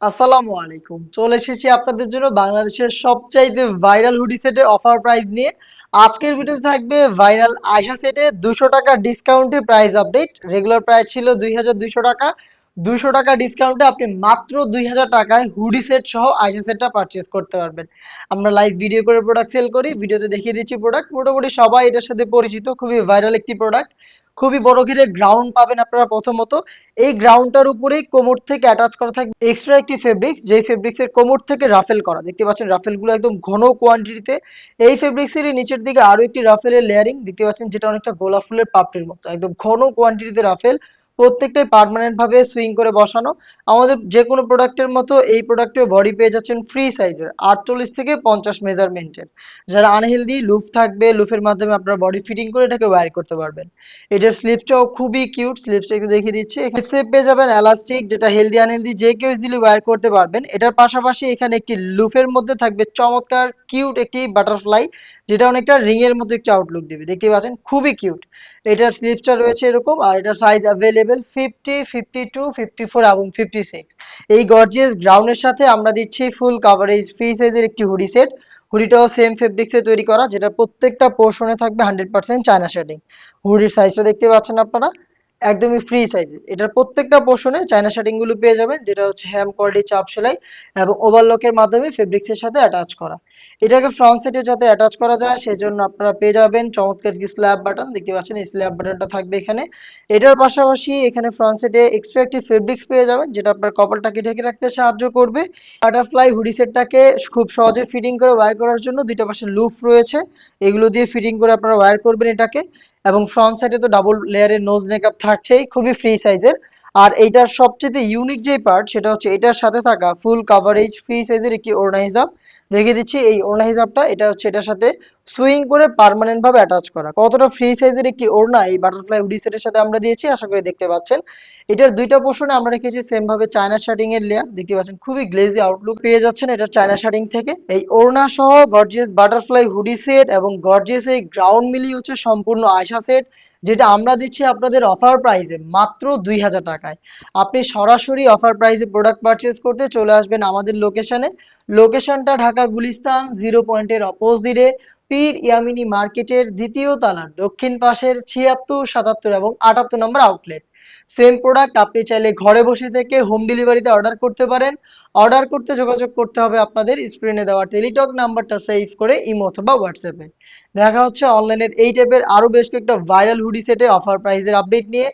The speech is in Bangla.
আসসালামু আলাইকুম। চলে এসেছি আপনাদের জন্য বাংলাদেশের সবচাইতে ভাইরাল হুডি সেটে অফার প্রাইস নিয়ে। আজকের ভিডিওতে থাকবে ভাইরাল আয়শা সেটে 200 টাকা ডিসকাউন্টে প্রাইস আপডেট। রেগুলার প্রাইস ছিল 2200 টাকা। 200 টাকা ডিসকাউন্টে আপনি মাত্র 2000 টাকায় হুডি সেট সহ আয়শা সেটটা পারচেজ করতে পারবেন। আমরা লাইভ ভিডিও করে প্রোডাক্ট সেল করি। ভিডিওতে দেখিয়ে দিচ্ছি প্রোডাক্ট। মোটামুটি সবাই এটার সাথে পরিচিত। খুবই ভাইরাল একটি প্রোডাক্ট। খুবই বড় ঘিরে গ্রাউন্ড পাবেন আপনারা প্রথমত। এই গ্রাউন্ডটার উপরেই কোমর থেকে অ্যাটাচ করা থাকবে এক্সট্রা একটি ফেব্রিক্স, যেই ফেব্রিক্সের কোমর থেকে রাফেল করা। দেখতে পাচ্ছেন রাফেলগুলো একদম ঘন কোয়ান্টিটিতে। এই ফেব্রিক্সেরই নিচের দিকে আরো একটি রাফেলের লেয়ারিং দেখতে পাচ্ছেন, যেটা অনেকটা গোলাপ ফুলের পাপড়ির মতো একদম ঘন কোয়ান্টিটিতে রাফেল। প্রত্যেকটাই পার্মানেন্ট ভাবে সুইং করে বসানো। আমাদের যে কোনো প্রোডাক্টের মতো এই প্রোডাক্টের বডি পেয়ে যাচ্ছেন ফ্রি সাইজের 48 থেকে 50 মেজারমেন্টের। যারা আনহেলদি লুফ থাকবে, লুফের মাধ্যমে আপনারা বডি ফিটিং করে এটাকে ওয়্যার করতে পারবেন। এটার স্লিপসটাও খুবই কিউট, স্লিপসটা একটু দেখিয়ে দিচ্ছি। স্লিপসে পেয়ে যাবেন এলাস্টিক, যেটা হেলদি আনহেলদি যে কেউ ইজিলি ওয়্যার করতে পারবেন। এটার পাশাপাশি এখানে একটি লুফের মধ্যে থাকবে চমৎকার কিউট একটি বাটারফ্লাই, যেটা অনেকটা রিং এর মতো একটি আউটলুক দিবে। দেখতে পাচ্ছেন খুবই কিউট। এটার স্লিপসটা রয়েছে এরকম, আর এটার সাইজ অ্যাভেলেবেল 50, 52, 54 এবং 56। এই গর্জিয়াস গ্রাউন্ডের সাথে আমরা দিচ্ছি ফুল কাভারেজ ফ্রি সাইজের একটি হুডি সেট। হুডিটাও সেম ফেব্রিক্সে তৈরি করা, যেটা প্রত্যেকটা পোর্শনে থাকবে 100% চায়না শেডিং। হুডির সাইজটা দেখতে পাচ্ছেন আপনারা, একদমই ফ্রি সাইজে। এটার প্রত্যেকটা পোর্শনে চায়না শার্টিং গুলো পেয়ে যাবেন, যেটা হচ্ছে হ্যাম কোয়ালিটি চাপ সেলাই এবং ওভারলকের মাধ্যমে ফেব্রিক্স এর সাথে অ্যাটাচ করা। এটাকে ফ্রন্ট সাইডে যাতে অ্যাটাচ করা যায় সেজন্য আপনারা পেয়ে যাবেন চমৎকার কি স্ল্যাব বাটন। দেখতে পাচ্ছেন এই স্ল্যাব বাটনটা থাকবে এখানে। এটার পাশাপাশি এখানে ফ্রন্ট সাইডে এক্সট্রা একটি ফেব্রিক্স পেয়ে যাবেন, যেটা আপনার কপালটাকে ঢেকে রাখতে সাহায্য করবে। বাটারফ্লাই হুডি সেটটাকে খুব সহজে ফিটিং করে ওয়্যার করার জন্য দুইটা পাশে লুপ রয়েছে, এগুলো দিয়ে ফিটিং করে আপনারা ওয়্যার করবেন এটাকে। এবং ফ্রন্ট সাইডে তো ডাবল লেয়ারের নোজ নেকআপ থাকছেই, খুবই ফ্রি সাইজের। আর এইটার সবচেয়ে ইউনিক যে পার্ট সেটা হচ্ছে এটার সাথে থাকা ফুল কাভারেজ ফ্রি সাইজের একটি ওড়না হিজাব। দেখিয়ে দিচ্ছি এই ওড়না হিজাবটা, এটা হচ্ছে এটার সাথে সুইং করে পার্মানেন্ট ভাবে অ্যাটাচ করা। কতটা ফ্রি সাইজের একটি ওড়না এই বাটারফ্লাই হুডি সেটের সাথে আমরা দিয়েছি আশা করি দেখতে পাচ্ছেন। এটার দুইটা পোর্শনে আমরা রেখেছি সেম ভাবে চায়না শার্টিং এর লেয়ার। দেখতে পাচ্ছেন খুবই গ্লেজি আউটলুক পেয়ে যাচ্ছেন এটা চায়না শার্টিং থেকে। এই ওড়না সহ গর্জিয়াস বাটারফ্লাই হুডি সেট এবং গর্জিয়াস এই গ্রাউন্ড মিলিয়ে হচ্ছে সম্পূর্ণ আয়শা সেট, যেটা আমরা দিচ্ছি আপনাদের অফার প্রাইসে মাত্র 2000 টাকায়। আপনি সরাসরি অফার প্রাইসে প্রোডাক্ট পারচেজ করতে চলে আসবেন আমাদের লোকেশনে। লোকেশনটা ঢাকা গুলিস্তান 0 পয়েন্টের অপোজিটে, পীর ইয়ামিনী মার্কেটের দ্বিতীয় তলার দক্ষিণ পাশের 76, 77 এবং 78 নম্বর আউটলেট। সেম প্রোডাক্ট আপনি চাইলে ঘরে বসে থেকে হোম ডেলিভারিতে অর্ডার করতে পারেন। অর্ডার করতে যোগাযোগ করতে হবে আপনাদের স্ক্রিনে দেওয়া টেলিটক নাম্বারটা সেভ করে ইমো অথবা হোয়াটসঅ্যাপে। দেখা হচ্ছে অনলাইনের এই টাইপের আরো বেশ কয়েকটা ভাইরাল হুডি সেটে অফার প্রাইজের আপডেট নিয়ে।